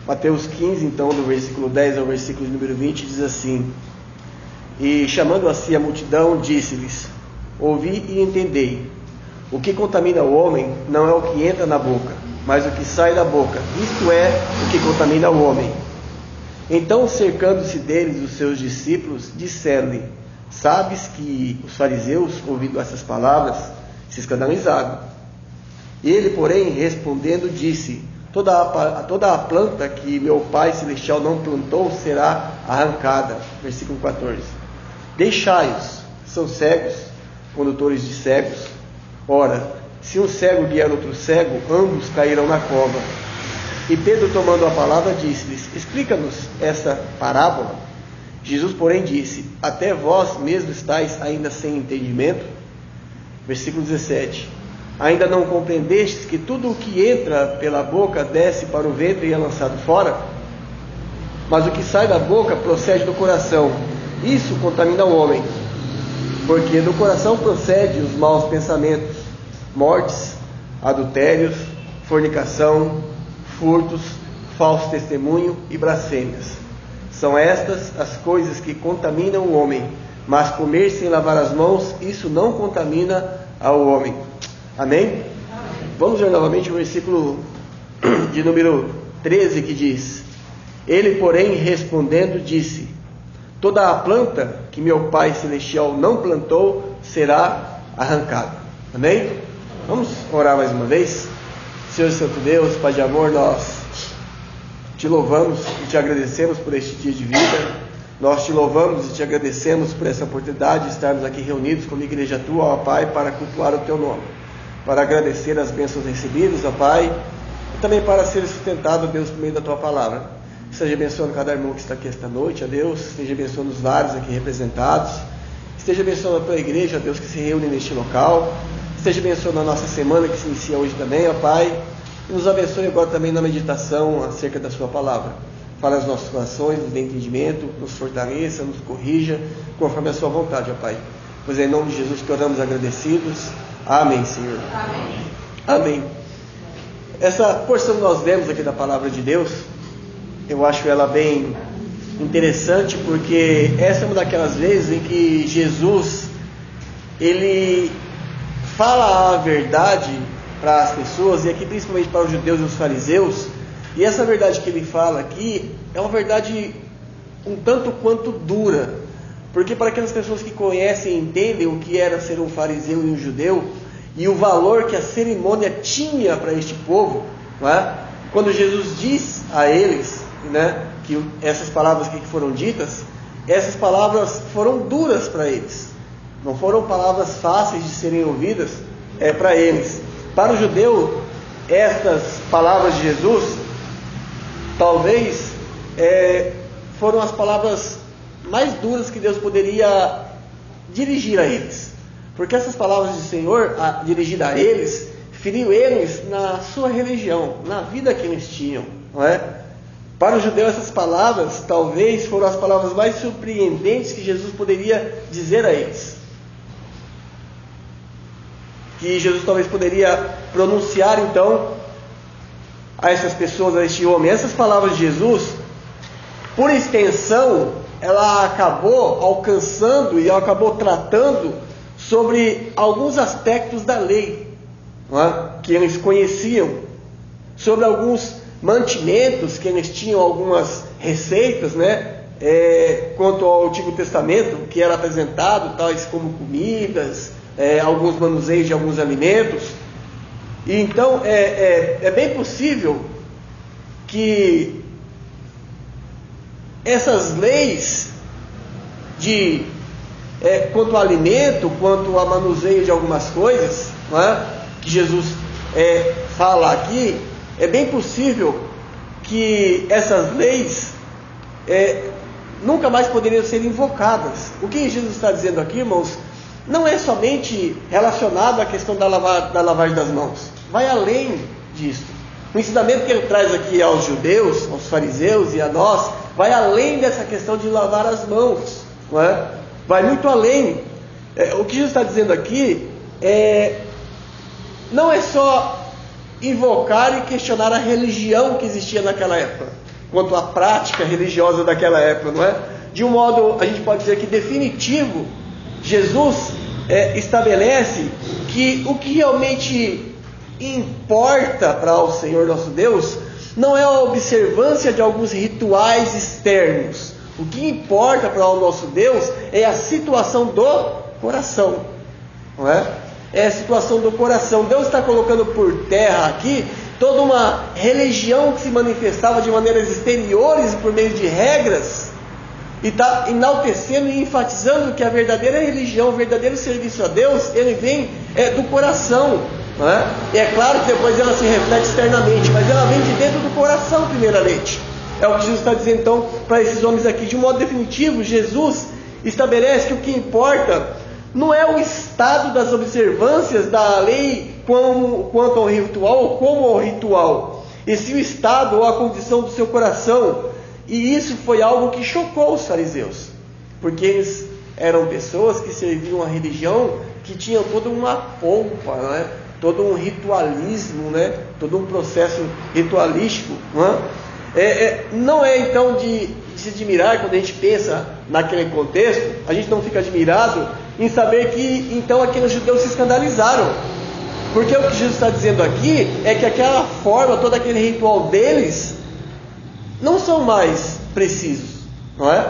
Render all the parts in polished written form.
Mateus 15, então, do versículo 10 ao versículo número 20, diz assim: E chamando a si a multidão, disse-lhes: Ouvi e entendei. O que contamina o homem não é o que entra na boca, mas o que sai da boca. Isto é o que contamina o homem. Então, cercando-se deles os seus discípulos, disseram-lhe: Sabes que os fariseus, ouvindo essas palavras, se escandalizaram. Ele, porém, respondendo, disse: Toda a planta que meu Pai Celestial não plantou será arrancada. Versículo 14. Deixai-os, são cegos, condutores de cegos. Ora, se um cego guiar outro cego, ambos cairão na cova. E Pedro, tomando a palavra, disse-lhes: Explica-nos esta parábola. Jesus, porém, disse: Até vós mesmos estáis ainda sem entendimento? Versículo 17. Ainda não compreendestes que tudo o que entra pela boca desce para o ventre e é lançado fora? Mas o que sai da boca procede do coração. Isso contamina o homem, porque do coração procede os maus pensamentos, mortes, adultérios, fornicação, furtos, falso testemunho e blasfêmias. São estas as coisas que contaminam o homem, mas comer sem lavar as mãos, isso não contamina ao homem. Amém? Amém. Vamos ver novamente o versículo de número 13, que diz: Ele, porém, respondendo, disse: Toda a planta que meu Pai Celestial não plantou será arrancada. Amém? Vamos orar mais uma vez. Senhor Santo Deus, Pai de amor, nós te louvamos e te agradecemos por este dia de vida. Nós te louvamos e te agradecemos por essa oportunidade de estarmos aqui reunidos como igreja tua, ó Pai, para cultuar o teu nome, para agradecer as bênçãos recebidas, ó Pai, e também para ser sustentado, Deus, por meio da tua palavra. Esteja abençoando cada irmão que está aqui esta noite, ó Deus. Esteja abençoando os vários aqui representados. Esteja abençoando a tua igreja, ó Deus, que se reúne neste local. Esteja abençoando a nossa semana que se inicia hoje também, ó Pai. E nos abençoe agora também na meditação acerca da sua palavra. Fala aos nossos corações, nos dê entendimento, nos fortaleça, nos corrija, conforme a sua vontade, ó Pai. Pois é em nome de Jesus que oramos agradecidos. Amém, Senhor. Amém. Amém. Essa porção que nós vemos aqui da palavra de Deus, eu acho ela bem interessante, porque essa é uma daquelas vezes em que Jesus, ele fala a verdade para as pessoas, e aqui principalmente para os judeus e os fariseus, e essa verdade que ele fala aqui é uma verdade um tanto quanto dura, porque para aquelas pessoas que conhecem e entendem o que era ser um fariseu e um judeu, e o valor que a cerimônia tinha para este povo, não é? Quando Jesus diz a eles, né, que essas palavras que foram ditas, essas palavras foram duras para eles, não foram palavras fáceis de serem ouvidas para eles. Para o judeu, estas palavras de Jesus talvez foram as palavras mais duras que Deus poderia dirigir a eles, porque essas palavras do Senhor dirigidas a eles feriu eles na sua religião, na vida que eles tinham, não é? Para o judeu, essas palavras talvez foram as palavras mais surpreendentes que Jesus poderia dizer a eles, que Jesus talvez poderia pronunciar então a essas pessoas, a este homem. Essas palavras de Jesus, por extensão, ela acabou alcançando e acabou tratando sobre alguns aspectos da lei, não é? Que eles conheciam, sobre alguns mantimentos que eles tinham, algumas receitas, né? Quanto ao Antigo Testamento, que era apresentado, tais como comidas, alguns manuseios de alguns alimentos. E então é bem possível que essas leis de quanto ao alimento, quanto ao manuseio de algumas coisas, não é? Que Jesus fala aqui, é bem possível que essas leis nunca mais poderiam ser invocadas. O que Jesus está dizendo aqui, irmãos, não é somente relacionado à questão da lavagem das mãos, vai além disso. O ensinamento que ele traz aqui aos judeus, aos fariseus e a nós, vai além dessa questão de lavar as mãos, não é? Vai muito além. O que Jesus está dizendo aqui não é só invocar e questionar a religião que existia naquela época. quanto à prática religiosa daquela época, não é? De um modo, a gente pode dizer que definitivo, Jesus estabelece que o que realmente importa para o Senhor nosso Deus não é a observância de alguns rituais externos. O que importa para o nosso Deus é a situação do coração, não é? É a situação do coração. Deus está colocando por terra aqui toda uma religião que se manifestava de maneiras exteriores por meio de regras, e está enaltecendo e enfatizando que a verdadeira religião, o verdadeiro serviço a Deus, ele vem do coração, não é? E é claro que depois ela se reflete externamente, mas ela vem de dentro do coração primeiramente. É o que Jesus está dizendo então para esses homens aqui. De um modo definitivo, Jesus estabelece que o que importa não é o estado das observâncias da lei quanto ao ritual ou como ao ritual, e sim o estado ou a condição do seu coração. E isso foi algo que chocou os fariseus, porque eles eram pessoas que serviam a religião que tinham toda uma pompa, não é? Todo um ritualismo, né? Todo um processo ritualístico, não é? Não é então de se admirar quando a gente pensa naquele contexto, a gente não fica admirado em saber que então aqueles judeus se escandalizaram, porque o que Jesus está dizendo aqui é que aquela forma, todo aquele ritual deles não são mais precisos, não é?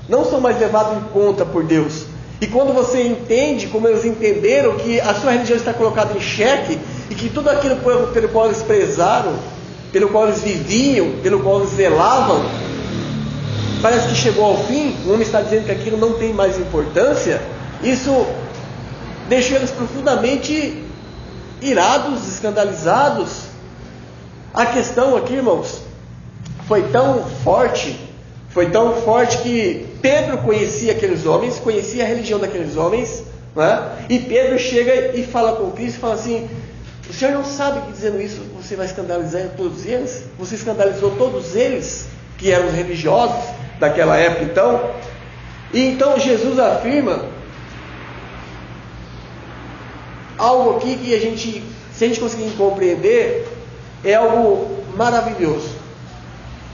Não são mais levados em conta por Deus. E quando você entende, como eles entenderam, que a sua religião está colocada em xeque, e que tudo aquilo pelo qual eles prezaram, pelo qual eles viviam, pelo qual eles zelavam, parece que chegou ao fim, o homem está dizendo que aquilo não tem mais importância, isso deixou eles profundamente irados, escandalizados. A questão aqui, irmãos, foi tão forte que Pedro conhecia aqueles homens, conhecia a religião daqueles homens, não é? E Pedro chega e fala com Cristo e fala assim: o Senhor não sabe que dizendo isso você vai escandalizar todos eles? Você escandalizou todos eles, que eram os religiosos daquela época então? E então Jesus afirma algo aqui que se a gente conseguir compreender, é algo maravilhoso.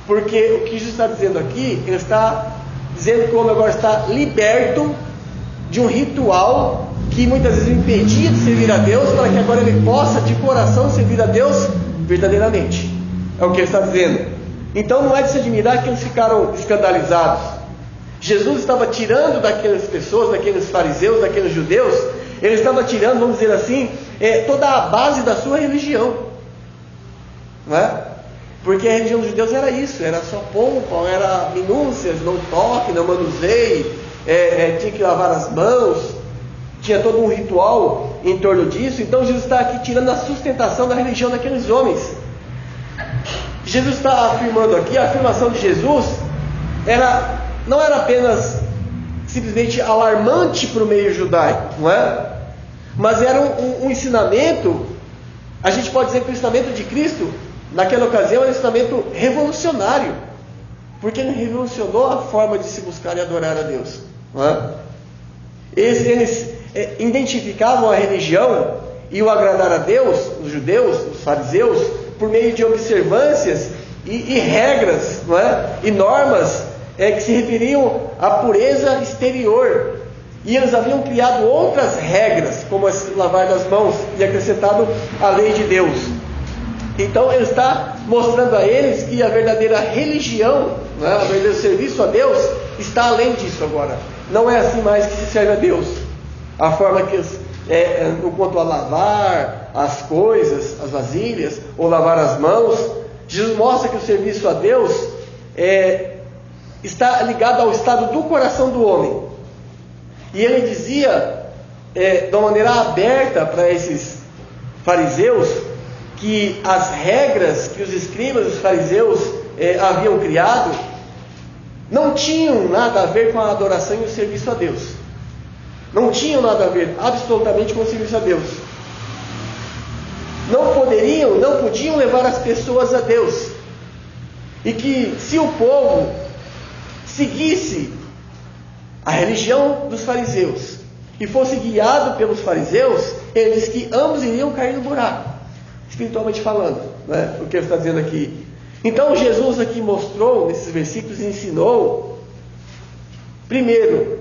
Porque o que Jesus está dizendo aqui, ele está dizendo que o homem agora está liberto de um ritual que muitas vezes o impedia de servir a Deus, para que agora ele possa de coração servir a Deus verdadeiramente. É o que ele está dizendo. Então não é de se admirar que eles ficaram escandalizados. Jesus estava tirando daquelas pessoas, daqueles fariseus, daqueles judeus, ele estava tirando, vamos dizer assim, toda a base da sua religião, não é? Porque a religião dos judeus era isso, era só pompa, era minúcias, não toque, não manuseie, tinha que lavar as mãos, tinha todo um ritual em torno disso. Então Jesus está aqui tirando a sustentação da religião daqueles homens. Jesus está afirmando aqui, a afirmação de Jesus não era apenas simplesmente alarmante para o meio judaico, não é? Mas era um ensinamento, a gente pode dizer que o ensinamento de Cristo naquela ocasião era um ensinamento revolucionário, porque ele revolucionou a forma de se buscar e adorar a Deus, não é? Eles identificavam a religião e o agradar a Deus, os judeus, os fariseus, por meio de observâncias e regras, não é? E normas que se referiam à pureza exterior. E eles haviam criado outras regras, como lavar das mãos, e acrescentado a lei de Deus. Então ele está mostrando a eles que a verdadeira religião, né, o verdadeiro serviço a Deus, está além disso agora. Não é assim mais que se serve a Deus. A forma que eles, no quanto a lavar as coisas, as vasilhas, ou lavar as mãos, Jesus mostra que o serviço a Deus está ligado ao estado do coração do homem. E ele dizia, de uma maneira aberta para esses fariseus, que as regras que os escribas, os fariseus haviam criado, não tinham nada a ver com a adoração e o serviço a Deus. Não tinham nada a ver absolutamente com o serviço a Deus. Não podiam levar as pessoas a Deus. E que se o povo seguisse a religião dos fariseus e fosse guiado pelos fariseus, ele diz que ambos iriam cair no buraco, espiritualmente falando, né? O que ele está dizendo aqui. Então Jesus aqui mostrou, nesses versículos, ensinou, primeiro,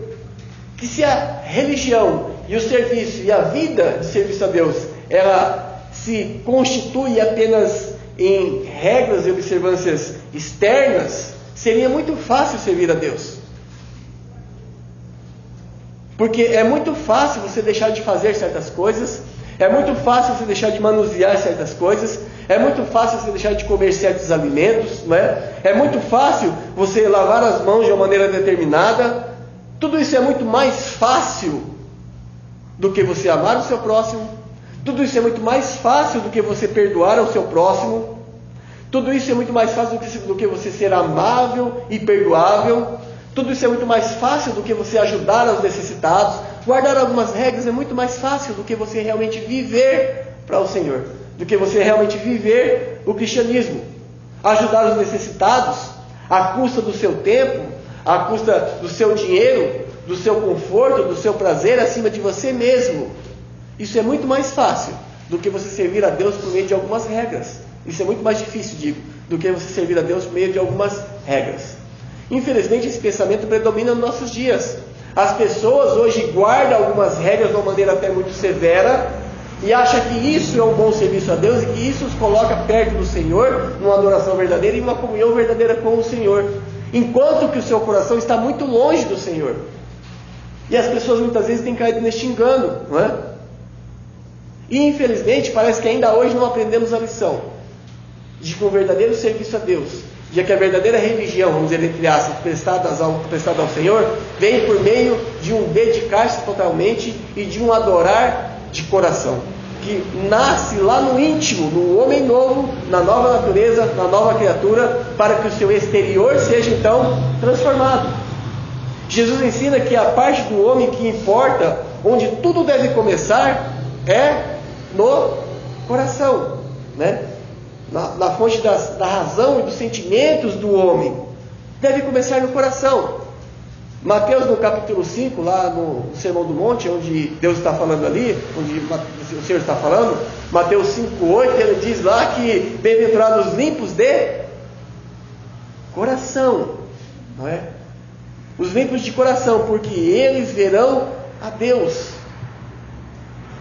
que se a religião e o serviço e a vida de serviço a Deus, ela se constitui apenas em regras e observâncias externas, seria muito fácil servir a Deus. Porque é muito fácil você deixar de fazer certas coisas, é muito fácil você deixar de manusear certas coisas, é muito fácil você deixar de comer certos alimentos, não é? É muito fácil você lavar as mãos de uma maneira determinada. Tudo isso é muito mais fácil do que você amar o seu próximo. Tudo isso é muito mais fácil do que você perdoar ao seu próximo. Tudo isso é muito mais fácil do que você ser amável e perdoável. Tudo isso é muito mais fácil do que você ajudar aos necessitados. Guardar algumas regras é muito mais fácil do que você realmente viver para o Senhor, do que você realmente viver o cristianismo. Ajudar os necessitados à custa do seu tempo, à custa do seu dinheiro, do seu conforto, do seu prazer, acima de você mesmo. Isso é muito mais fácil do que você servir a Deus por meio de algumas regras. Isso é muito mais difícil, digo, do que você servir a Deus por meio de algumas regras. Infelizmente, esse pensamento predomina nos nossos dias. As pessoas hoje guardam algumas regras de uma maneira até muito severa e acham que isso é um bom serviço a Deus e que isso os coloca perto do Senhor, numa adoração verdadeira e uma comunhão verdadeira com o Senhor, enquanto que o seu coração está muito longe do Senhor. E as pessoas muitas vezes têm caído neste engano, não é? E infelizmente parece que ainda hoje não aprendemos a lição de que um verdadeiro serviço a Deus, de que a verdadeira religião, vamos dizer entre aspas, prestada ao Senhor, vem por meio de um dedicar-se totalmente e de um adorar de coração, que nasce lá no íntimo, no homem novo, na nova natureza, na nova criatura, para que o seu exterior seja então transformado. Jesus ensina que a parte do homem que importa, onde tudo deve começar, é no coração, né? Na fonte da razão e dos sentimentos do homem. Deve começar no coração. Mateus, no capítulo 5, lá no Sermão do Monte, onde Deus está falando ali, onde o Senhor está falando, Mateus 5,8, ele diz lá que bem-aventurados limpos de coração, não é? Os limpos de coração, porque eles verão a Deus.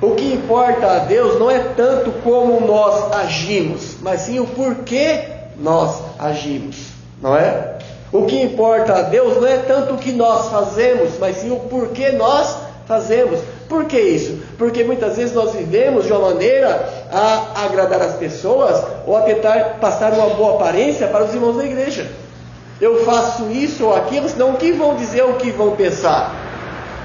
O que importa a Deus não é tanto como nós agimos, mas sim o porquê nós agimos, não é? O que importa a Deus não é tanto o que nós fazemos, mas sim o porquê nós fazemos. Por que isso? Porque muitas vezes nós vivemos de uma maneira a agradar as pessoas ou a tentar passar uma boa aparência para os irmãos da igreja. Eu faço isso ou aquilo, senão o que vão dizer, o que vão pensar?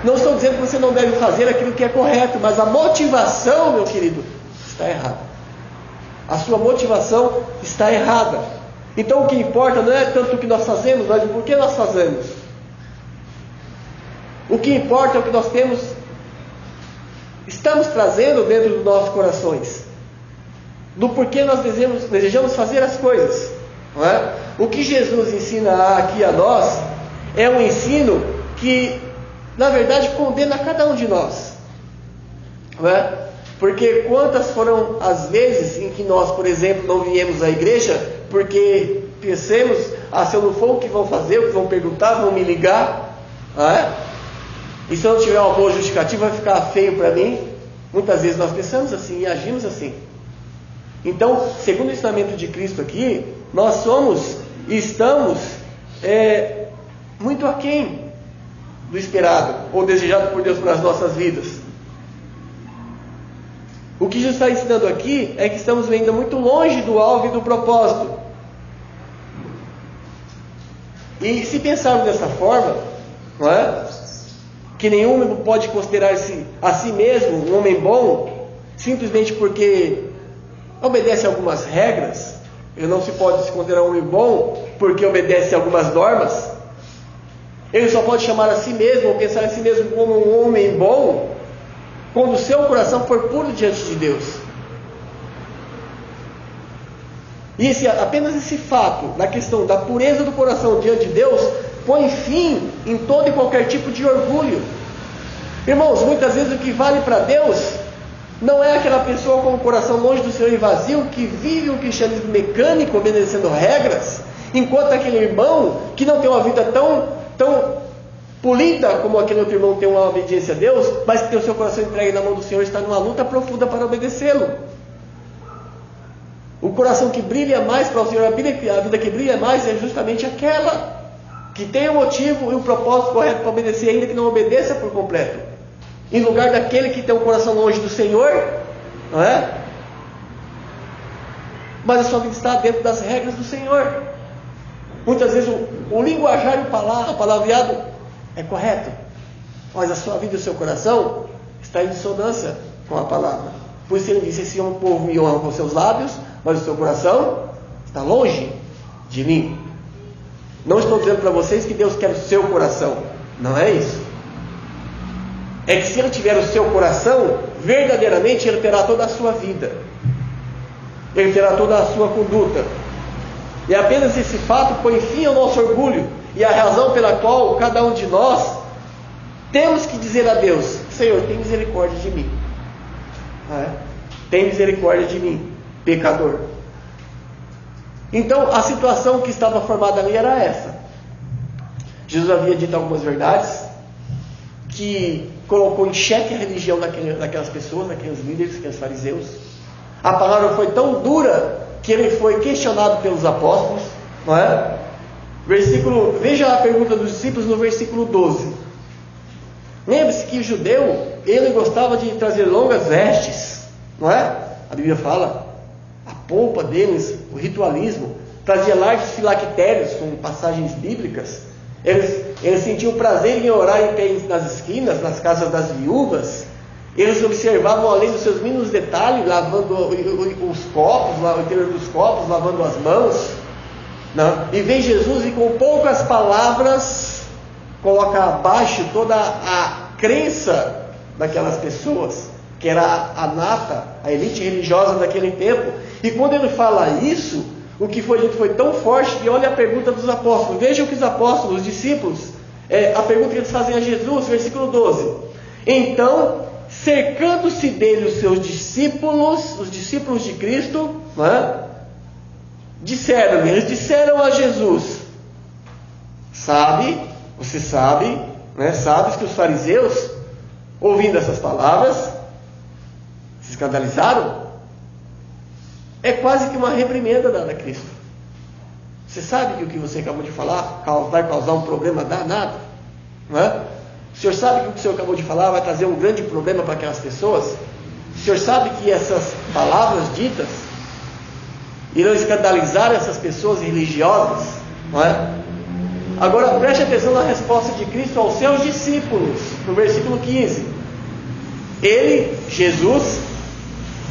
Não estou dizendo que você não deve fazer aquilo que é correto, mas a motivação, meu querido, está errada. A sua motivação está errada. Então o que importa não é tanto o que nós fazemos, mas o porquê nós fazemos. O que importa é o que nós estamos trazendo dentro dos nossos corações. Do porquê nós desejamos fazer as coisas. Não é? O que Jesus ensina aqui a nós é um ensino que, na verdade, condena cada um de nós. Não é? Porque quantas foram as vezes em que nós, por exemplo, não viemos à igreja porque pensemos, se eu não for, o que vão fazer, o que vão perguntar, vão me ligar, não é? E se eu não tiver uma boa justificativa, vai ficar feio para mim. Muitas vezes nós pensamos assim e agimos assim. Então, segundo o ensinamento de Cristo aqui, nós somos e estamos muito aquém do esperado ou desejado por Deus para as nossas vidas. O que Jesus está ensinando aqui é que estamos ainda muito longe do alvo e do propósito. E se pensarmos dessa forma, não é? Que nenhum homem pode considerar-se a si mesmo um homem bom, simplesmente porque obedece a algumas regras. Ele não se pode se considerar um homem bom porque obedece a algumas normas. Ele só pode chamar a si mesmo ou pensar a si mesmo como um homem bom quando o seu coração for puro diante de Deus. E apenas esse fato, na questão da pureza do coração diante de Deus, põe fim em todo e qualquer tipo de orgulho. Irmãos, muitas vezes o que vale para Deus Não é aquela pessoa com o coração longe do Senhor e vazio, que vive um cristianismo mecânico, obedecendo regras, enquanto aquele irmão que não tem uma vida tão polida como aquele outro irmão tem uma obediência a Deus, mas que tem o seu coração entregue na mão do Senhor, está numa luta profunda para obedecê-lo. O coração que brilha mais para o Senhor, a vida que brilha mais é justamente aquela que tem o motivo e o propósito correto para obedecer, ainda que não obedeça por completo, em lugar daquele que tem o coração longe do Senhor, não é? Mas a sua vida está dentro das regras do Senhor. Muitas vezes o linguajar e o palavreado é correto, mas a sua vida e o seu coração está em dissonância com a palavra. Por isso ele disse: esse é um povo me honra com seus lábios, mas o seu coração está longe de mim. Não estou dizendo para vocês que Deus quer o seu coração, não é isso. É que se Ele tiver o seu coração, verdadeiramente Ele terá toda a sua vida, Ele terá toda a sua conduta. E apenas esse fato põe fim ao nosso orgulho, e a razão pela qual cada um de nós temos que dizer a Deus: Senhor, tem misericórdia de mim, tem misericórdia de mim, pecador. Então a situação que estava formada ali era essa. Jesus havia dito algumas verdades que colocou em xeque a religião daquelas pessoas, daqueles líderes, daqueles fariseus. A palavra foi tão dura que ele foi questionado pelos apóstolos, não é? Veja a pergunta dos discípulos no versículo 12. Lembre-se que o judeu, ele gostava de trazer longas vestes, não é? A Bíblia fala, a polpa deles, o ritualismo, trazia largos filactérios com passagens bíblicas. Eles sentiam prazer em orar em pé nas esquinas, nas casas das viúvas. Eles observavam além dos seus mínimos detalhes, lavando os copos, o interior dos copos, lavando as mãos. Não? E vem Jesus e com poucas palavras coloca abaixo toda a crença daquelas pessoas, que era a nata, a elite religiosa daquele tempo. E quando ele fala isso, o que foi dito foi tão forte que olha a pergunta dos apóstolos. Vejam que os apóstolos, os discípulos, a pergunta que eles fazem a Jesus, versículo 12. Então, cercando-se dele os seus discípulos, os discípulos de Cristo, não é? Eles disseram a Jesus: você sabe, né? Sabes que os fariseus, ouvindo essas palavras, se escandalizaram? É quase que uma reprimenda dada a Cristo. Você sabe que o que você acabou de falar vai causar um problema danado, não é? O senhor sabe que o que o senhor acabou de falar vai trazer um grande problema para aquelas pessoas? O senhor sabe que essas palavras ditas irão escandalizar essas pessoas religiosas, não é? Agora preste atenção na resposta de Cristo aos seus discípulos, no versículo 15. Ele, Jesus,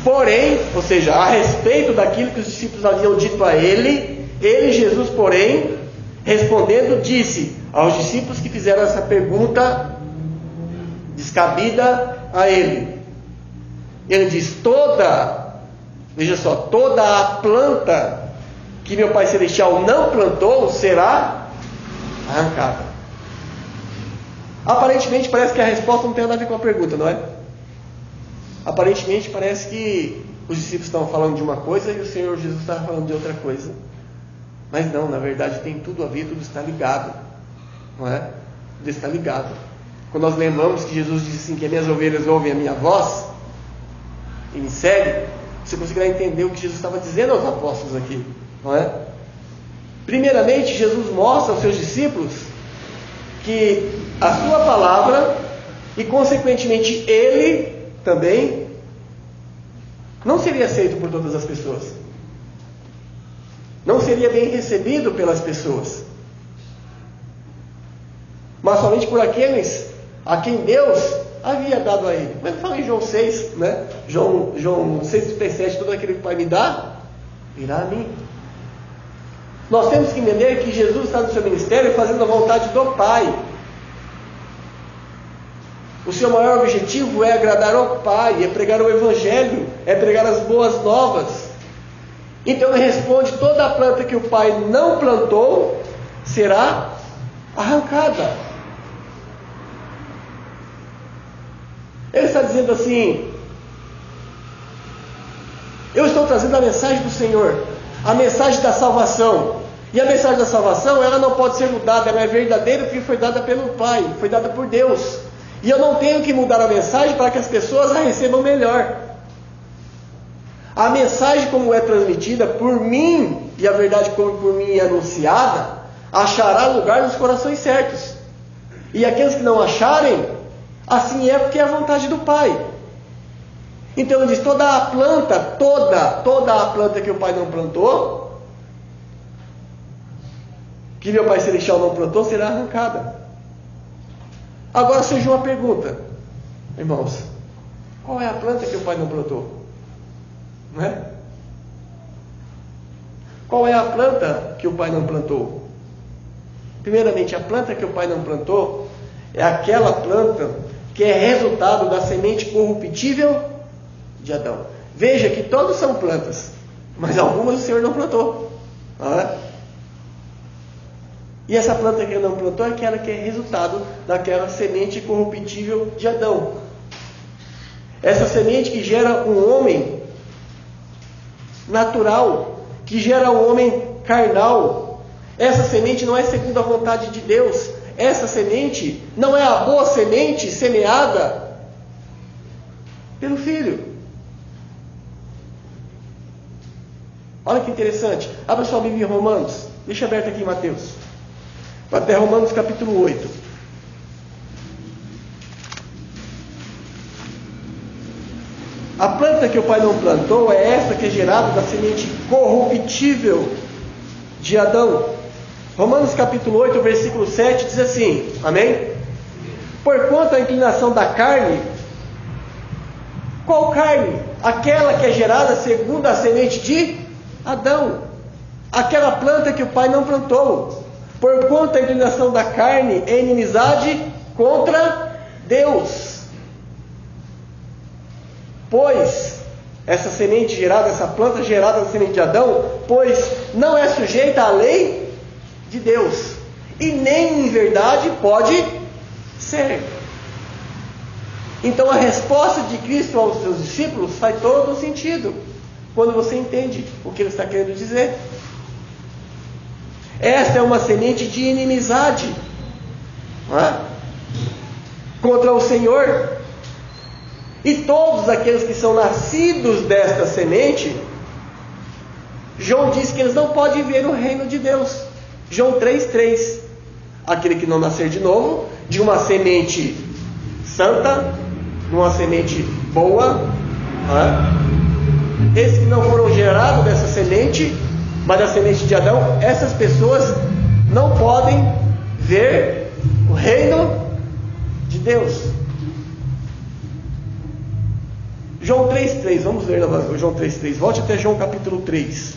porém, ou seja, a respeito daquilo que os discípulos haviam dito a ele, Jesus, porém, respondendo, disse aos discípulos que fizeram essa pergunta descabida a ele. Ele diz: veja só, toda a planta que meu Pai Celestial não plantou será arrancada. Aparentemente parece que a resposta não tem nada a ver com a pergunta, não é? Aparentemente parece que os discípulos estão falando de uma coisa e o Senhor Jesus está falando de outra coisa. Mas não, na verdade tem tudo a ver, tudo está ligado, não é? Tudo está ligado. Quando nós lembramos que Jesus disse assim, que as minhas ovelhas ouvem a minha voz e me seguem, você conseguirá entender o que Jesus estava dizendo aos apóstolos aqui, não é? Primeiramente, Jesus mostra aos seus discípulos que a sua palavra e consequentemente ele também não seria aceito por todas as pessoas, não seria bem recebido pelas pessoas, mas somente por aqueles a quem Deus havia dado a ele. Mas fala em João 6, né? João 6,37, todo aquele que o Pai me dá, virá a mim. Nós temos que entender que Jesus está no seu ministério fazendo a vontade do Pai. O seu maior objetivo é agradar ao Pai, é pregar o Evangelho, é pregar as boas novas. Então ele responde: toda a planta que o Pai não plantou será arrancada. Ele está dizendo assim: Eu estou trazendo a mensagem do Senhor, a mensagem da salvação. E a mensagem da salvação, ela não pode ser mudada, ela é verdadeira porque foi dada pelo Pai, foi dada por Deus. E eu não tenho que mudar a mensagem para que as pessoas a recebam melhor. A mensagem como é transmitida por mim, e a verdade como por mim é anunciada, achará lugar nos corações certos. E aqueles que não acharem, assim é porque é a vontade do Pai. Então ele diz, toda a planta que o Pai não plantou, que meu Pai Celestial não plantou, será arrancada. Agora surge uma pergunta, irmãos: qual é a planta que o Pai não plantou? Não é? Qual é a planta que o Pai não plantou? Primeiramente, a planta que o Pai não plantou é aquela planta que é resultado da semente corruptível de Adão. Veja que todos são plantas, mas algumas o Senhor não plantou. Não é? E essa planta que ele não plantou é aquela que é resultado daquela semente corruptível de Adão. Essa semente que gera um homem natural, que gera um homem carnal. Essa semente não é segundo a vontade de Deus. Essa semente não é a boa semente semeada pelo Filho. Olha que interessante. Abra sua Bíblia em Romanos. Deixa aberto aqui em Mateus. Até Romanos capítulo 8. A planta que o Pai não plantou é essa que é gerada da semente corruptível de Adão. Romanos capítulo 8, versículo 7 diz assim, amém? Porquanto a inclinação da carne, qual carne? Aquela que é gerada segundo a semente de Adão. Aquela planta que o Pai não plantou. Porquanto a inclinação da carne é inimizade contra Deus. Pois essa semente gerada, essa planta gerada da semente de Adão, pois não é sujeita à lei de Deus, e nem em verdade pode ser. Então a resposta de Cristo aos seus discípulos faz todo o sentido, quando você entende o que ele está querendo dizer. Esta é uma semente de inimizade, não é? Contra o Senhor. E todos aqueles que são nascidos desta semente, João diz que eles não podem ver o reino de Deus. João 3,3. Aquele que não nascer de novo, de uma semente santa, de uma semente boa, não é? Esses que não foram gerados dessa semente, mas da semente de Adão, essas pessoas não podem ver o reino de Deus. João 3,3, vamos ler João 3,3. Volte até João capítulo 3.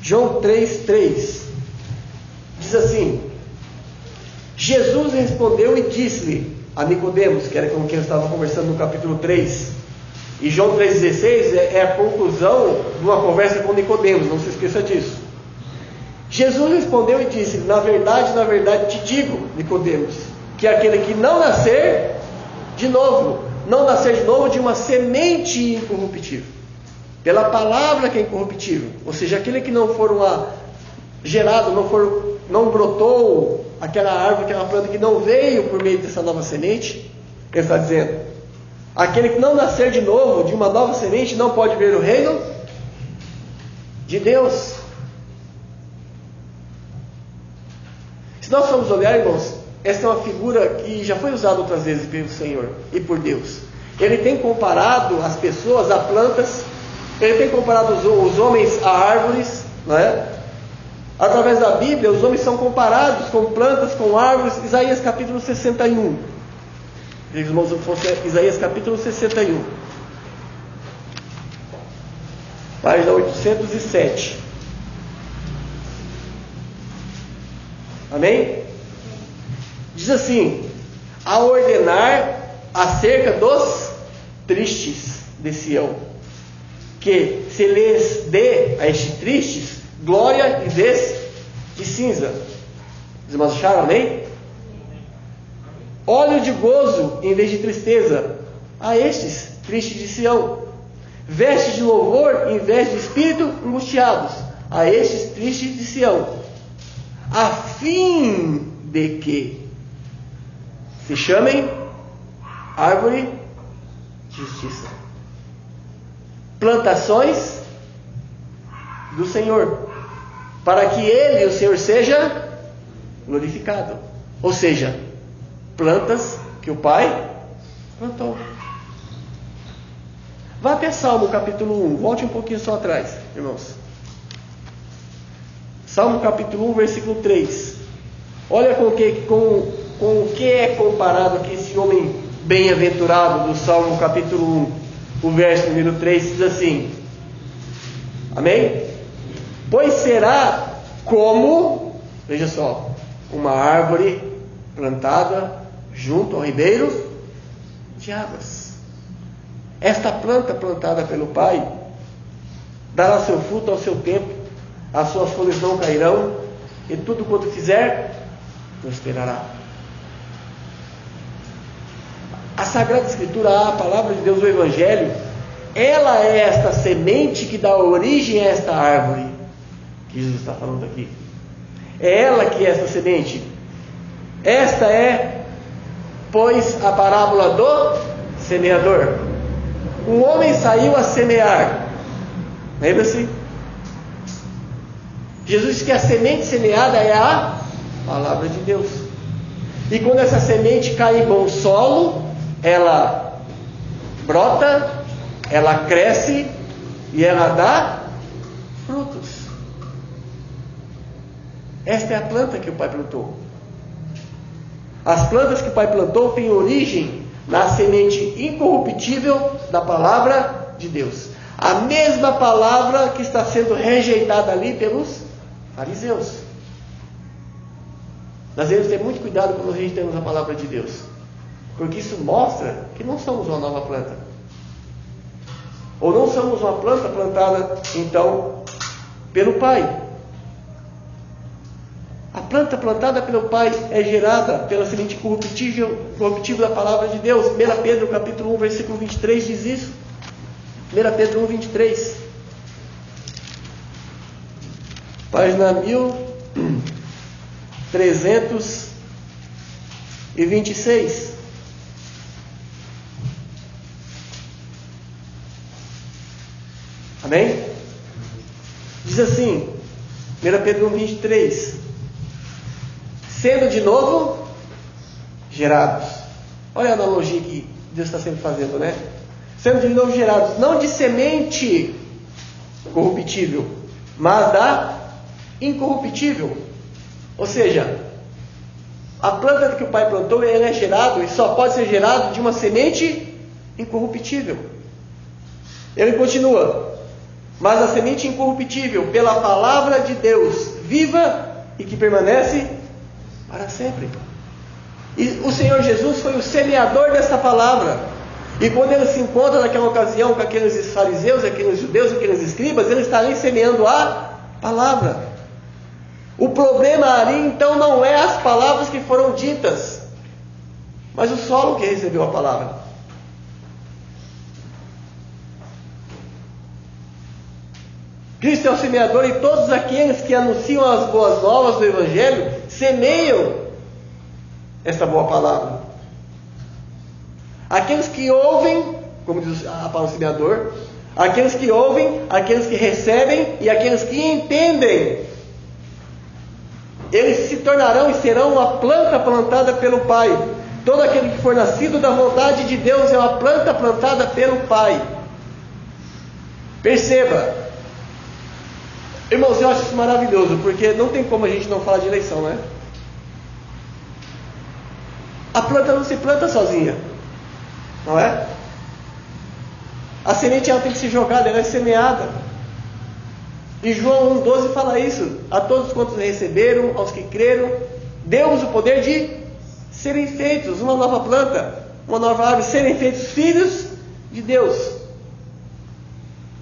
João 3,3 diz assim: Jesus respondeu e disse-lhe a Nicodemos, que era com quem eu estava conversando no capítulo 3. E João 3,16 é a conclusão de uma conversa com Nicodemos, não se esqueça disso. Jesus respondeu e disse: na verdade te digo, Nicodemos, que aquele que não nascer de novo de uma semente incorruptível, pela palavra que é incorruptível, ou seja, aquele que não for gerado, não brotou aquela árvore, aquela planta que não veio por meio dessa nova semente, ele está dizendo: aquele que não nascer de novo de uma nova semente não pode ver o reino de Deus. Se nós formos olhar, irmãos, essa é uma figura que já foi usada outras vezes pelo Senhor e por Deus. Ele tem comparado as pessoas a plantas, ele tem comparado os homens a árvores, não é? Através da Bíblia, os homens são comparados com plantas, com árvores. Isaías capítulo 61. Irmãos, Isaías capítulo 61. Página 807. Amém? Diz assim: a ordenar acerca dos tristes de Sião, que se lhes dê a estes tristes glória e vez de cinza. Os irmãos acharam, amém? Óleo de gozo em vez de tristeza, a estes tristes de Sião. Vestes de louvor em vez de espírito angustiados, a estes tristes de Sião. A fim de que se chamem árvore de justiça, plantações do Senhor, para que Ele, o Senhor, seja glorificado. Ou seja, plantas que o Pai plantou. Vá até Salmo capítulo 1, volte um pouquinho só atrás, irmãos. Salmo capítulo 1, versículo 3. Olha com o que é comparado aqui esse homem bem-aventurado do Salmo capítulo 1. O verso número 3 diz assim: amém? Pois será como, veja só, uma árvore plantada junto ao ribeiro de águas. Esta planta plantada pelo Pai dará seu fruto ao seu tempo, as suas folhas não cairão, e tudo quanto fizer prosperará. A Sagrada Escritura, a palavra de Deus, o Evangelho, ela é esta semente que dá origem a esta árvore que Jesus está falando aqui. É ela que é esta semente. Esta é, pois, a parábola do semeador. Um homem saiu a semear. Lembra-se? Jesus disse que a semente semeada é a palavra de Deus. E quando essa semente cai em bom solo, ela brota, ela cresce e ela dá frutos. Esta é a planta que o Pai plantou. As plantas que o Pai plantou têm origem na semente incorruptível da palavra de Deus. A mesma palavra que está sendo rejeitada ali pelos fariseus. Nós devemos ter muito cuidado quando rejeitamos a palavra de Deus, porque isso mostra que não somos uma nova planta, ou não somos uma planta plantada então pelo Pai. A planta plantada pelo Pai é gerada pela semente corruptível da palavra de Deus. 1 Pedro capítulo 1, versículo 23 diz isso. 1 Pedro 1, 23. Página 1326. Amém? Diz assim, 1 Pedro 1, 23. Sendo de novo gerados. Olha a analogia que Deus está sempre fazendo, né? Sendo de novo gerados, não de semente corruptível, mas da incorruptível. Ou seja, a planta que o Pai plantou, ele é gerado, e só pode ser gerado de uma semente incorruptível. Ele continua: mas a semente incorruptível, pela palavra de Deus, viva e que permanece para sempre. E o Senhor Jesus foi o semeador dessa palavra. E quando ele se encontra naquela ocasião com aqueles fariseus, aqueles judeus, aqueles escribas, ele está ali semeando a palavra. O problema ali então não é as palavras que foram ditas, mas o solo que recebeu a palavra. Cristo é o semeador, e todos aqueles que anunciam as boas novas do Evangelho semeiam esta boa palavra. Aqueles que ouvem, como diz a palavra semeador, aqueles que ouvem, aqueles que recebem e aqueles que entendem, eles se tornarão e serão uma planta plantada pelo Pai. Todo aquele que for nascido da vontade de Deus é uma planta plantada pelo Pai. Perceba, irmãos, eu acho isso maravilhoso, porque não tem como a gente não falar de eleição, né? A planta não se planta sozinha, não é? A semente ela tem que ser jogada, ela é semeada. E João 1,12 fala isso: a todos quantos receberam, aos que creram, deu-os o poder de serem feitos uma nova planta, uma nova árvore, serem feitos filhos de Deus.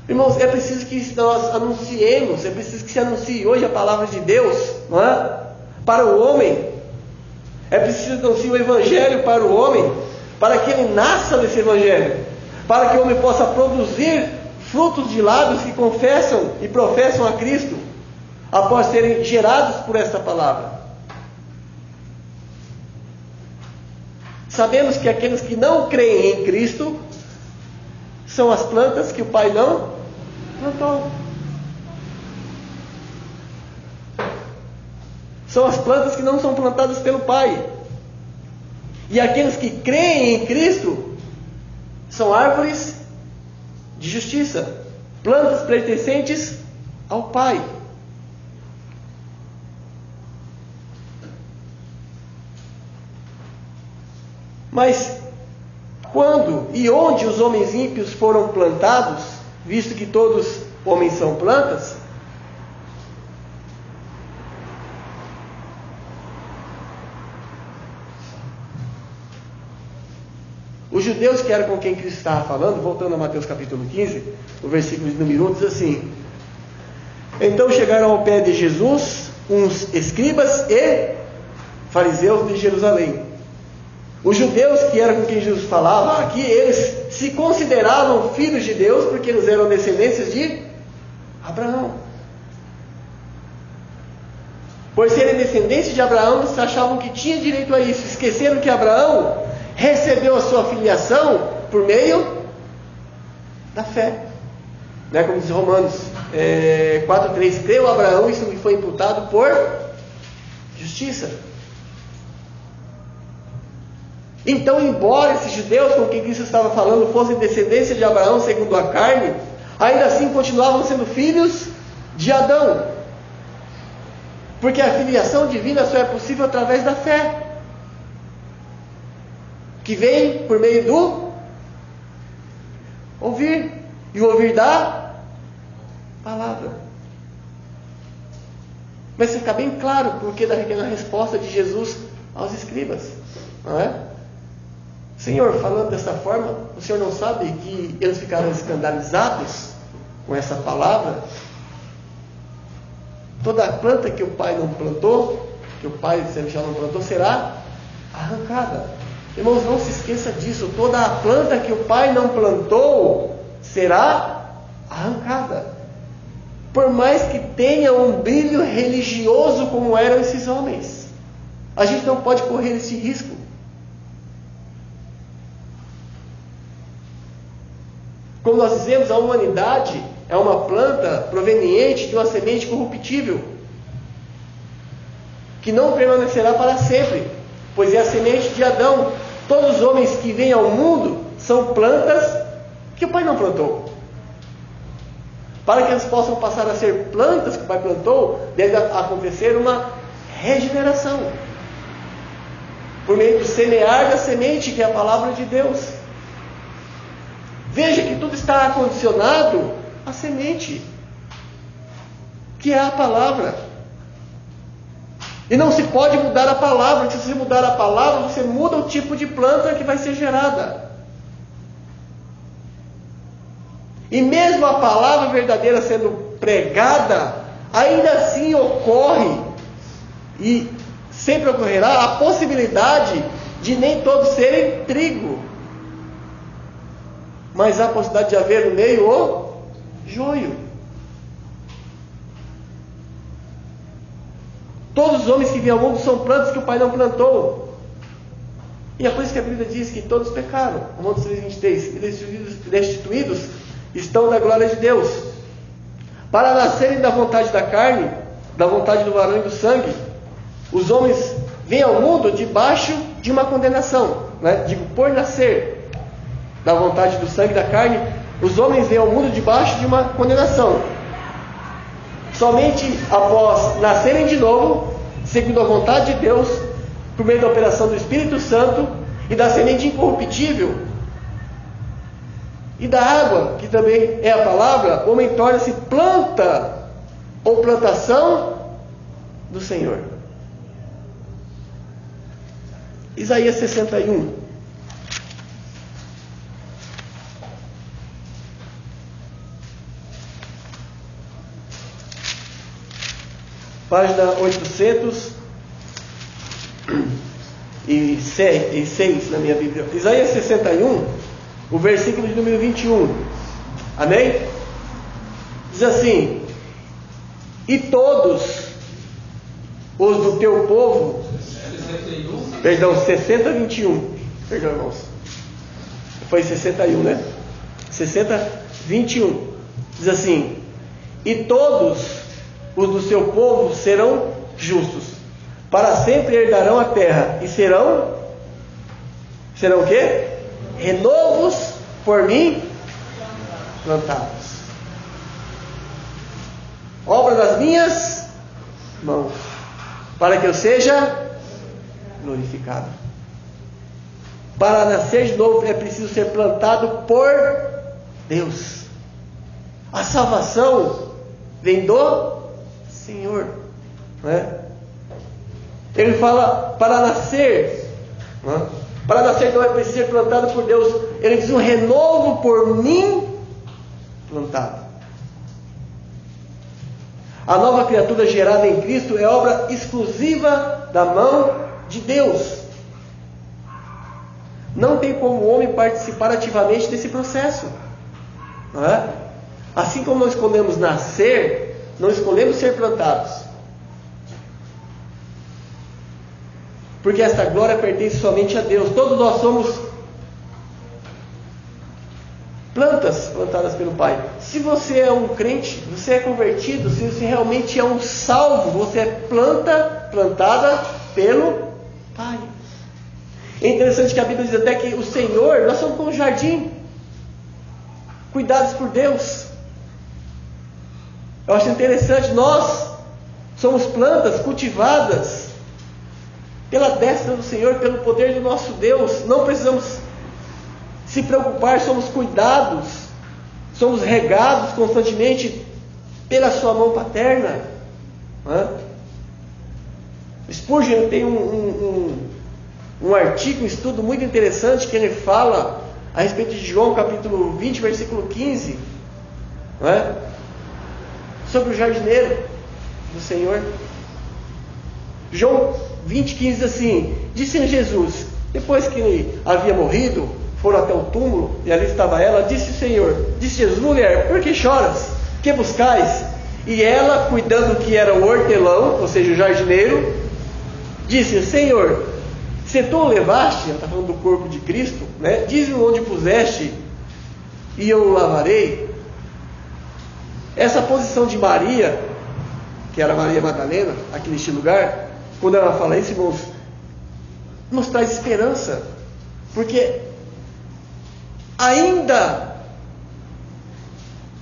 Irmãos, é preciso que nós anunciemos, é preciso que se anuncie hoje a palavra de Deus, não é? Para o homem. É preciso anunciar o Evangelho para o homem, para que ele nasça desse Evangelho, para que o homem possa produzir frutos de lábios que confessam e professam a Cristo, após serem gerados por esta palavra. Sabemos que aqueles que não creem em Cristo são as plantas que o Pai não plantou. São as plantas que não são plantadas pelo Pai. E aqueles que creem em Cristo são árvores de justiça, plantas pertencentes ao Pai. Mas quando e onde os homens ímpios foram plantados, visto que todos homens são plantas, os judeus, que era com quem Cristo estava falando, voltando a Mateus capítulo 15, o versículo de número 1, diz assim: então chegaram ao pé de Jesus uns escribas e fariseus de Jerusalém. Os judeus, que eram com quem Jesus falava aqui, eles se consideravam filhos de Deus, porque eles eram descendências de Abraão. Por serem descendentes de Abraão, eles achavam que tinha direito a isso. Esqueceram que Abraão recebeu a sua filiação por meio da fé. Como diz Romanos 4,3: creu Abraão, isso lhe foi imputado por justiça. Então, embora esses judeus com quem Cristo estava falando fossem descendência de Abraão segundo a carne, ainda assim continuavam sendo filhos de Adão. Porque a filiação divina só é possível através da fé, que vem por meio do ouvir, e o ouvir da palavra. Mas fica bem claro porque da resposta de Jesus aos escribas, não é? Senhor, falando dessa forma, o Senhor não sabe que eles ficaram escandalizados com essa palavra? Toda a planta que o Pai não plantou, que o Pai celestial não plantou, será arrancada. Irmãos, não se esqueça disso. Toda a planta que o Pai não plantou será arrancada. Por mais que tenha um brilho religioso como eram esses homens, a gente não pode correr esse risco. Como nós dizemos, a humanidade é uma planta proveniente de uma semente corruptível, que não permanecerá para sempre, pois é a semente de Adão. Todos os homens que vêm ao mundo são plantas que o Pai não plantou. Para que eles possam passar a ser plantas que o Pai plantou, deve acontecer uma regeneração, por meio do semear da semente, que é a palavra de Deus. Veja que tudo está condicionado à semente, que é a palavra. E não se pode mudar a palavra. Se você mudar a palavra, você muda o tipo de planta que vai ser gerada. E mesmo a palavra verdadeira sendo pregada, ainda assim ocorre, e sempre ocorrerá, a possibilidade de nem todos serem trigo, mas há a possibilidade de haver no meio o joio. Todos os homens que vêm ao mundo são plantas que o Pai não plantou. E é por isso que a Bíblia diz que todos pecaram. Romanos 3,23: e destituídos estão da glória de Deus, para nascerem da vontade da carne, da vontade do varão e do sangue. Os homens vêm ao mundo debaixo de uma condenação, digo, por nascer da vontade do sangue e da carne, os homens vêm ao mundo debaixo de uma condenação. Somente após nascerem de novo, segundo a vontade de Deus, por meio da operação do Espírito Santo e da semente incorruptível e da água, que também é a palavra, o homem torna-se planta ou plantação do Senhor. Isaías 61. Página 800. e 6 na minha Bíblia. Isaías 61, o versículo de número 21. Amém? Diz assim: e todos os do teu povo... Perdão, 60, 21. Perdão, irmãos. Foi 61, né? 60, 21. Diz assim: e todos os do seu povo serão justos, para sempre herdarão a terra, e serão o quê? Renovos por mim plantados, obra das minhas mãos, para que eu seja glorificado. Para nascer de novo é preciso ser plantado por Deus. A salvação vem do Senhor, não é? Ele fala para nascer, não é? Para nascer não é preciso ser plantado por Deus. Ele diz: um renovo por mim plantado. A nova criatura gerada em Cristo é obra exclusiva da mão de Deus. Não tem como o homem participar ativamente desse processo, não é? Assim como não escolhemos nascer, não escolhemos ser plantados, porque esta glória pertence somente a Deus. Todos nós somos plantas plantadas pelo Pai. Se você é um crente, você é convertido, se você realmente é um salvo, você é planta plantada pelo Pai. É interessante que a Bíblia diz até que o Senhor, nós somos como um jardim, cuidados por Deus. Eu acho interessante, nós somos plantas cultivadas pela destra do Senhor, pelo poder do nosso Deus. Não precisamos se preocupar, somos cuidados, somos regados constantemente pela sua mão paterna. Spurgeon tem um artigo, um estudo muito interessante, que ele fala a respeito de João capítulo 20, versículo 15, não é? Sobre o jardineiro do Senhor. João 20, 15 diz assim: disse Jesus, depois que ele havia morrido, foram até o túmulo, e ali estava ela. Disse o Senhor, disse Jesus: mulher, por que choras? Que buscais? E ela, cuidando que era o hortelão, ou seja, o jardineiro, disse: Senhor, se tu o levaste, ela está falando do corpo de Cristo, né? Diz-me onde puseste, e eu o lavarei. Essa posição de Maria, que era Maria Madalena, aqui neste lugar, quando ela fala isso, irmãos, nos traz esperança, porque ainda,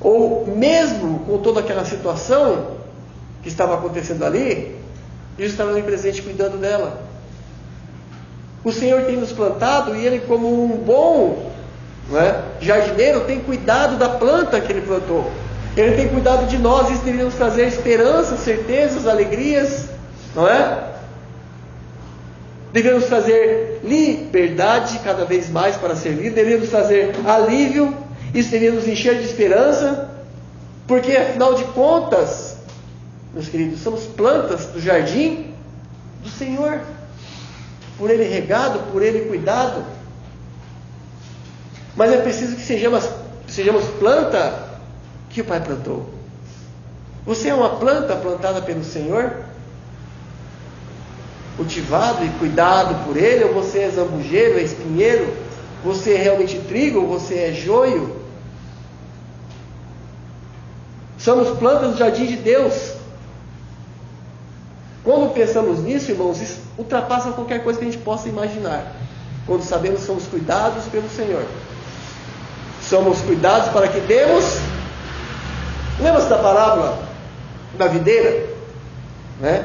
ou mesmo com toda aquela situação que estava acontecendo ali, Jesus estava ali presente cuidando dela. O Senhor tem nos plantado, e Ele, como um bom, não é, jardineiro, tem cuidado da planta que Ele plantou. Ele tem cuidado de nós. Isso deveria nos trazer esperança, certezas, alegrias, não é? Deveria nos trazer liberdade cada vez mais para servir. Deveria nos trazer alívio. Isso deveria nos encher de esperança, porque afinal de contas, meus queridos, somos plantas do jardim do Senhor, por Ele regado, por Ele cuidado. Mas é preciso que sejamos planta que o Pai plantou. Você é uma planta plantada pelo Senhor, cultivado e cuidado por Ele, ou você é zambujeiro, é espinheiro? Você é realmente trigo, ou você é joio? Somos plantas do jardim de Deus. Quando pensamos nisso, irmãos, isso ultrapassa qualquer coisa que a gente possa imaginar. Quando sabemos que somos cuidados pelo Senhor, somos cuidados para que demos. Lembra-se da parábola da videira, né?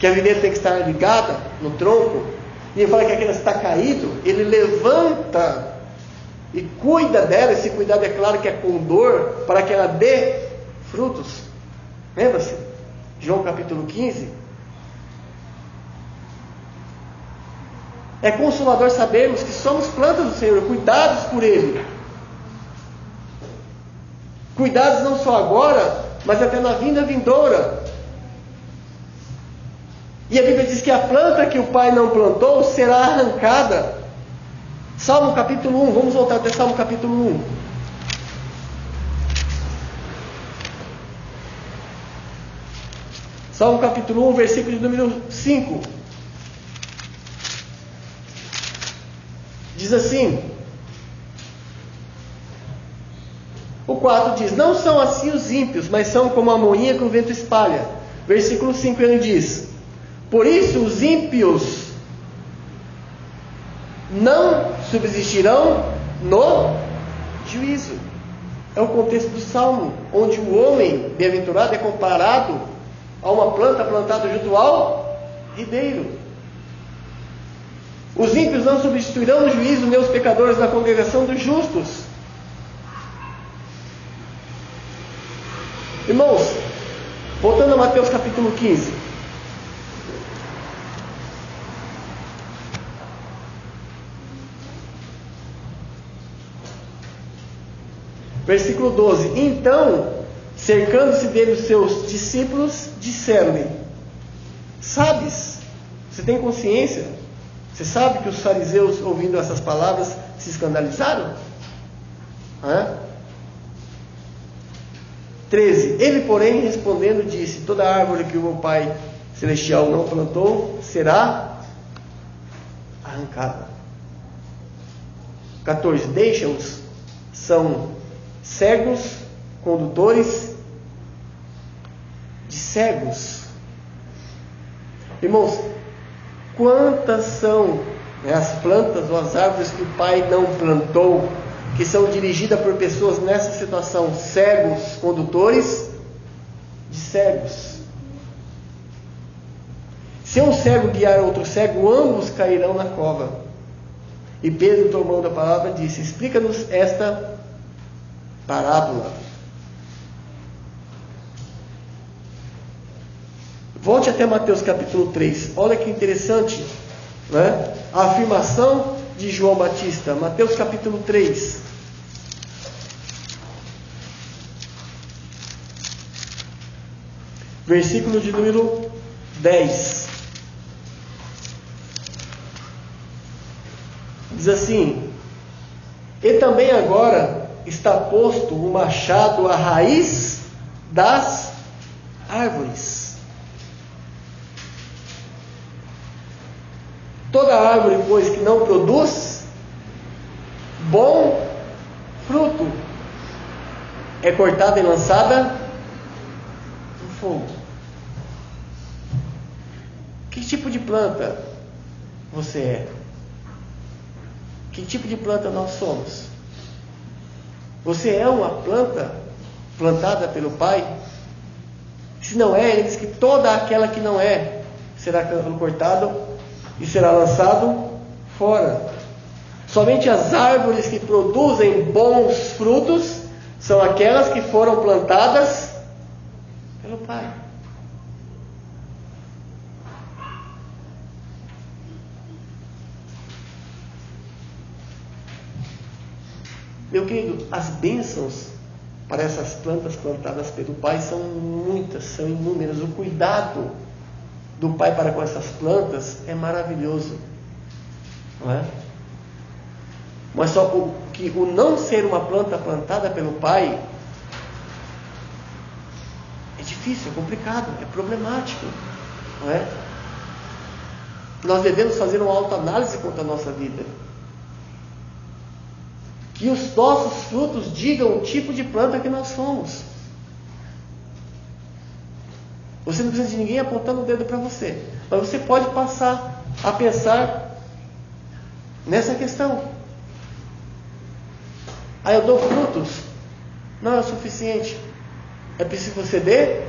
Que a videira tem que estar ligada no tronco, e ele fala que aquela está caído, ele levanta e cuida dela. Esse cuidado, é claro, que é com dor, para que ela dê frutos. Lembra-se? João capítulo 15. É consolador sabermos que somos plantas do Senhor, cuidados por Ele. Cuidados não só agora, mas até na vinda vindoura. E a Bíblia diz que a planta que o pai não plantou será arrancada. Salmo capítulo 1, vamos voltar até Salmo capítulo 1. Salmo capítulo 1, versículo de número 5. Diz assim: o 4 diz: não são assim os ímpios, mas são como a moinha que o vento espalha. Versículo 5 ele diz: por isso os ímpios não subsistirão no juízo. É o contexto do Salmo, onde o homem bem-aventurado é comparado a uma planta plantada junto ao ribeiro. Os ímpios não substituirão no juízo, nem os pecadores na congregação dos justos. Irmãos, voltando a Mateus capítulo 15. Versículo 12. Então, cercando-se dele os seus discípulos, disseram-lhe: sabes, você tem consciência? Você sabe que os fariseus, ouvindo essas palavras, se escandalizaram? 13. Ele, porém, respondendo, disse: toda árvore que o meu Pai Celestial não plantou será arrancada. 14. Deixa-os, são cegos, condutores de cegos. Irmãos, quantas são as plantas ou as árvores que o Pai não plantou, que são dirigidas por pessoas nessa situação, cegos, condutores de cegos. Se um cego guiar outro cego, ambos cairão na cova. E Pedro, tomando a palavra, disse: explica-nos esta parábola. Volte até Mateus capítulo 3. Olha que interessante, né? A afirmação de João Batista. Mateus capítulo 3. Versículo de número 10. Diz assim: e também agora está posto o machado à raiz das árvores. Toda árvore, pois, que não produz bom fruto, é cortada e lançada no fogo. Que tipo de planta você é? Que tipo de planta nós somos? Você é uma planta plantada pelo Pai? Se não é, ele diz que toda aquela que não é será cortada e será lançado fora. Somente as árvores que produzem bons frutos são aquelas que foram plantadas pelo Pai. Meu querido, as bênçãos para essas plantas plantadas pelo Pai são muitas, são inúmeras. O cuidado do Pai para com essas plantas é maravilhoso, não é? Mas só o não ser uma planta plantada pelo Pai é difícil, é complicado, é problemático, não é? Nós devemos fazer uma autoanálise quanto à nossa vida. Que os nossos frutos digam o tipo de planta que nós somos. Você não precisa de ninguém apontando o dedo para você, mas você pode passar a pensar nessa questão. Eu dou frutos? Não é o suficiente. É preciso que você dê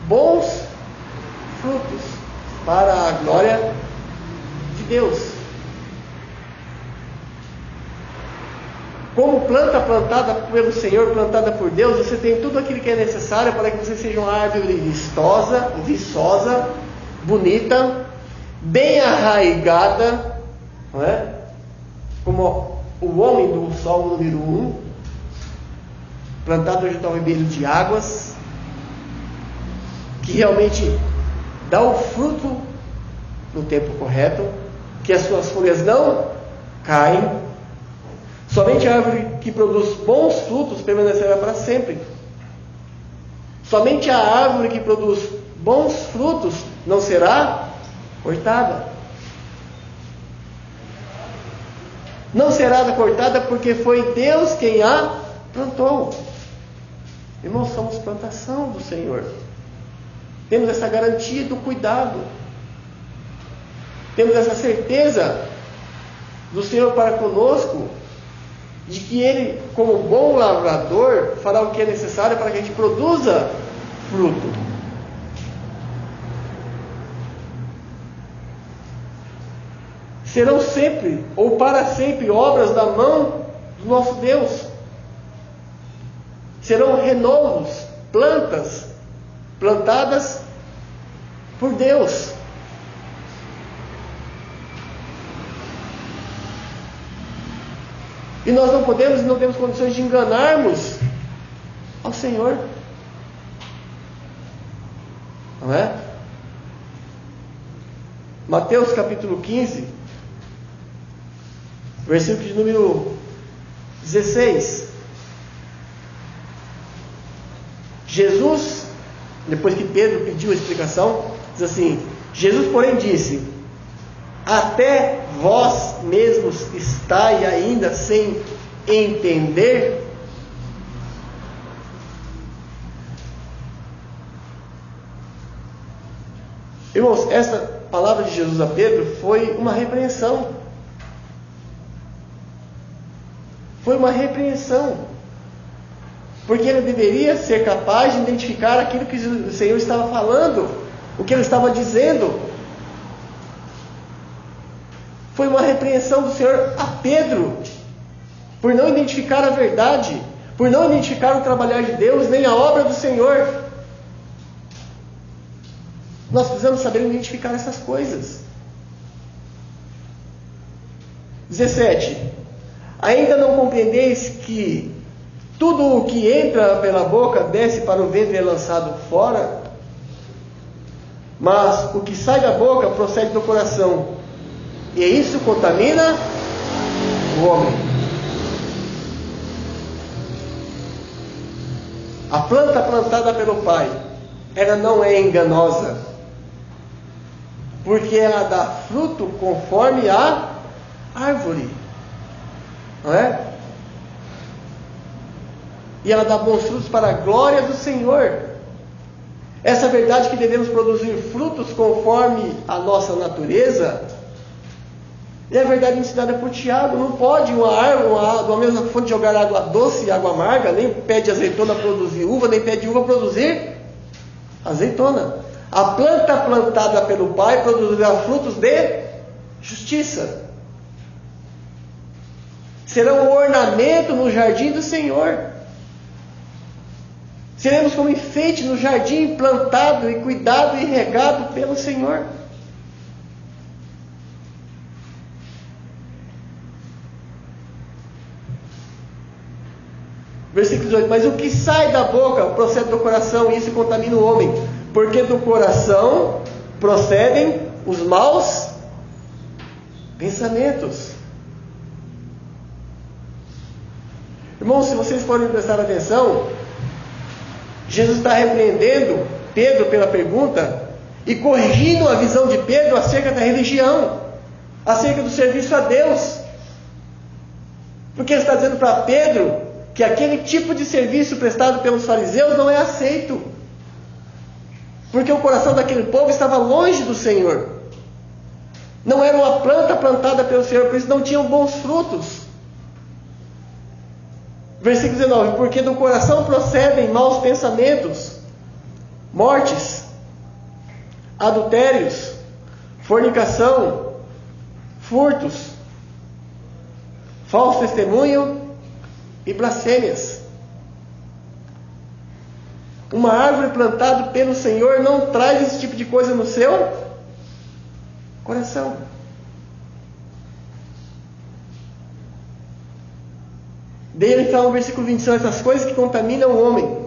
bons frutos para a glória de Deus. Como planta plantada pelo Senhor, plantada por Deus, você tem tudo aquilo que é necessário para que você seja uma árvore viçosa, bonita, bem arraigada, não é? Como o homem do Salmo número 1, plantado junto ao ribeiro de águas, que realmente dá o fruto no tempo correto, que as suas folhas não caem. Somente a árvore que produz bons frutos permanecerá para sempre. Somente a árvore que produz bons frutos não será cortada. Não será cortada porque foi Deus quem a plantou. Irmãos, somos plantação do Senhor. Temos essa garantia do cuidado. Temos essa certeza do Senhor para conosco, de que Ele, como bom lavrador, fará o que é necessário para que a gente produza fruto. Serão sempre, ou para sempre, obras da mão do nosso Deus. Serão renovos, plantas, plantadas por Deus. E nós não podemos e não temos condições de enganarmos ao Senhor. Não é? Mateus capítulo 15, versículo de número 16. Jesus, depois que Pedro pediu a explicação, diz assim: Jesus, porém, disse: até vós mesmos estáis ainda sem entender? Irmãos, essa palavra de Jesus a Pedro foi uma repreensão. Foi uma repreensão. Porque ele deveria ser capaz de identificar aquilo que o Senhor estava falando, o que ele estava dizendo. Foi uma repreensão do Senhor a Pedro, por não identificar a verdade, por não identificar o trabalhar de Deus, nem a obra do Senhor. Nós precisamos saber identificar essas coisas. 17. Ainda não compreendeis que tudo o que entra pela boca desce para o ventre e é lançado fora? Mas o que sai da boca procede do coração, e isso contamina o homem. A planta plantada pelo Pai, ela não é enganosa, porque ela dá fruto conforme a árvore, não é? E ela dá bons frutos para a glória do Senhor. Essa verdade que devemos produzir frutos conforme a nossa natureza é a verdade ensinada por Tiago. Não pode uma árvore, de uma mesma fonte jogar água doce e água amarga, nem pé de azeitona produzir uva, nem pé de uva produzir azeitona. A planta plantada pelo Pai produzirá frutos de justiça. Serão um ornamento no jardim do Senhor. Seremos como enfeite no jardim plantado e cuidado e regado pelo Senhor. Versículo 18. Mas o que sai da boca procede do coração, e isso contamina o homem, porque do coração procedem os maus pensamentos. Irmãos, se vocês forem prestar atenção, Jesus está repreendendo Pedro pela pergunta e corrigindo a visão de Pedro acerca da religião, acerca do serviço a Deus. Porque ele está dizendo para Pedro que aquele tipo de serviço prestado pelos fariseus não é aceito, porque o coração daquele povo estava longe do Senhor. Não era uma planta plantada pelo Senhor, por isso não tinham bons frutos. Versículo 19. Porque do coração procedem maus pensamentos, mortes, adultérios, fornicação, furtos, falso testemunho e blasfêmias. Uma árvore plantada pelo Senhor não traz esse tipo de coisa no seu coração. Daí ele fala no versículo 20, são essas coisas que contaminam o homem.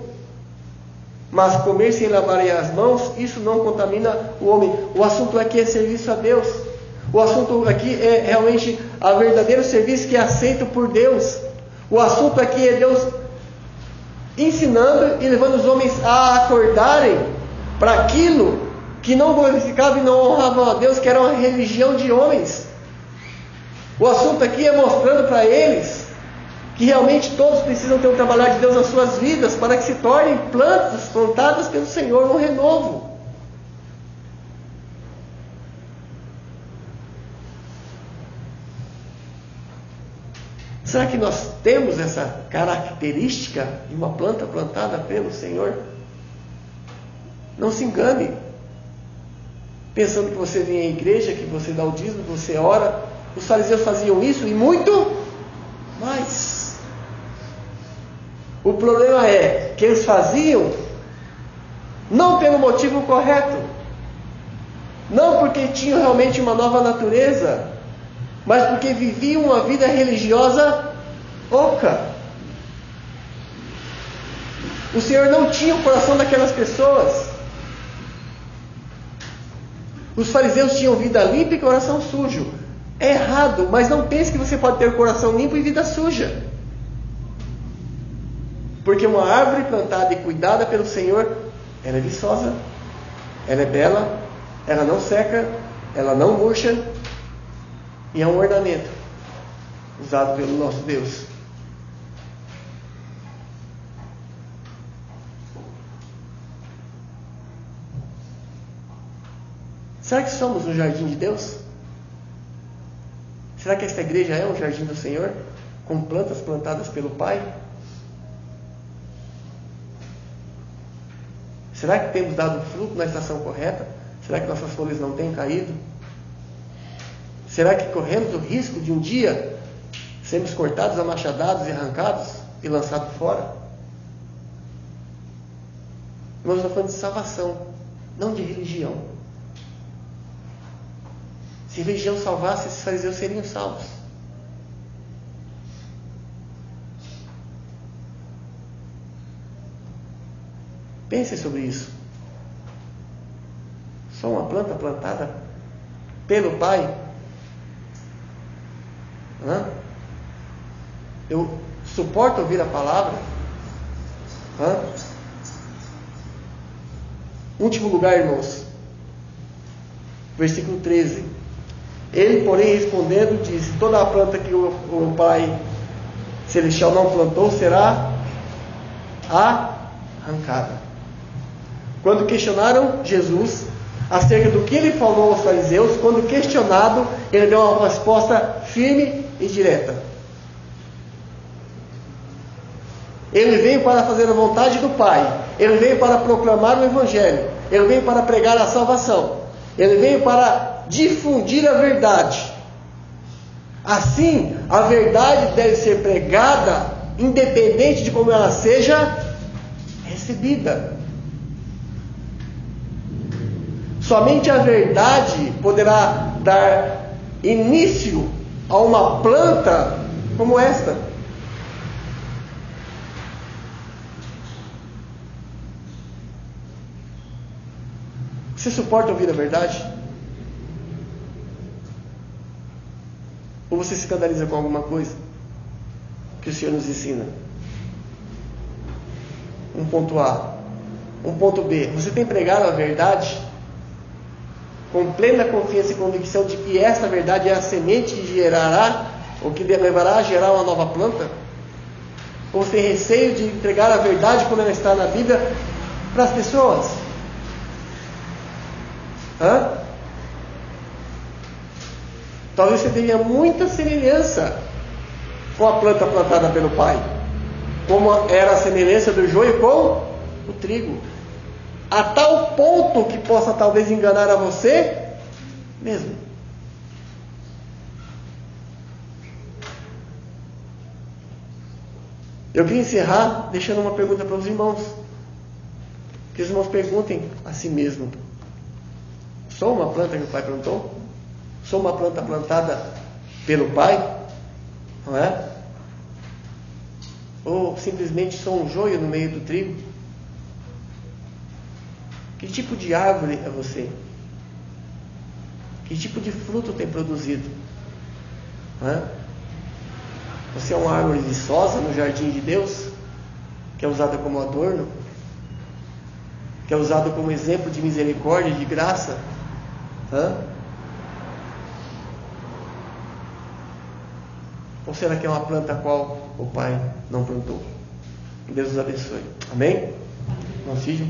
Mas comer sem lavarem as mãos, isso não contamina o homem. O assunto aqui é serviço a Deus. O assunto aqui é realmente o verdadeiro serviço que é aceito por Deus. O assunto aqui é Deus ensinando e levando os homens a acordarem para aquilo que não glorificava e não honrava a Deus, que era uma religião de homens. O assunto aqui é mostrando para eles que realmente todos precisam ter um trabalhar de Deus nas suas vidas para que se tornem plantas plantadas pelo Senhor no renovo. Será que nós temos essa característica de uma planta plantada pelo Senhor? Não se engane, pensando que você vem à igreja, que você dá o dízimo, que você ora. Os fariseus faziam isso e muito mais. O problema é que eles faziam não pelo motivo correto, não porque tinham realmente uma nova natureza, mas porque viviam uma vida religiosa oca. O Senhor não tinha o coração daquelas pessoas. Os fariseus tinham vida limpa e coração sujo. É errado, mas não pense que você pode ter o coração limpo e vida suja. Porque uma árvore plantada e cuidada pelo Senhor, ela é viçosa, ela é bela, ela não seca, ela não murcha, e é um ornamento usado pelo nosso Deus. Será que somos um jardim de Deus? Será que esta igreja é um jardim do Senhor, com plantas plantadas pelo Pai? Será que temos dado fruto na estação correta? Será que nossas folhas não têm caído? Será que corremos o risco de um dia sermos cortados, amachadados e arrancados e lançados fora? Nós estamos falando de salvação, não de religião. Se religião salvasse, esses fariseus seriam salvos. Pense sobre isso. Sou uma planta plantada pelo Pai. Eu suporto ouvir a palavra. Último lugar, irmãos. Versículo 13. Ele, porém, respondendo, disse: toda a planta que o Pai Celestial não plantou será arrancada. Quando questionaram Jesus acerca do que ele falou aos fariseus, quando questionado, ele deu uma resposta firme e direta. Ele veio para fazer a vontade do Pai. Ele veio para proclamar o Evangelho. Ele veio para pregar a salvação. Ele veio para difundir a verdade. Assim, a verdade deve ser pregada, independente de como ela seja recebida. Somente a verdade poderá dar início a uma planta como esta. Você suporta ouvir a verdade? Ou você se escandaliza com alguma coisa que o Senhor nos ensina? Um ponto A. Um ponto B. Você tem pregado a verdade com plena confiança e convicção de que esta verdade é a semente que gerará, ou que levará a gerar uma nova planta? Ou você tem receio de entregar a verdade como ela está na Bíblia para as pessoas? Talvez você tenha muita semelhança com a planta plantada pelo Pai, como era a semelhança do joio com o trigo, a tal ponto que possa talvez enganar a você mesmo. Eu queria encerrar deixando uma pergunta para os irmãos. Que os irmãos perguntem a si mesmos: sou uma planta que o Pai plantou? Sou uma planta plantada pelo Pai? Não é? Ou simplesmente sou um joio no meio do trigo? Que tipo de árvore é você? Que tipo de fruto tem produzido? Você é uma árvore viçosa no jardim de Deus, que é usada como adorno, que é usada como exemplo de misericórdia e de graça? Ou será que é uma planta a qual o Pai não plantou? Que Deus os abençoe. Amém? Não, Cídio?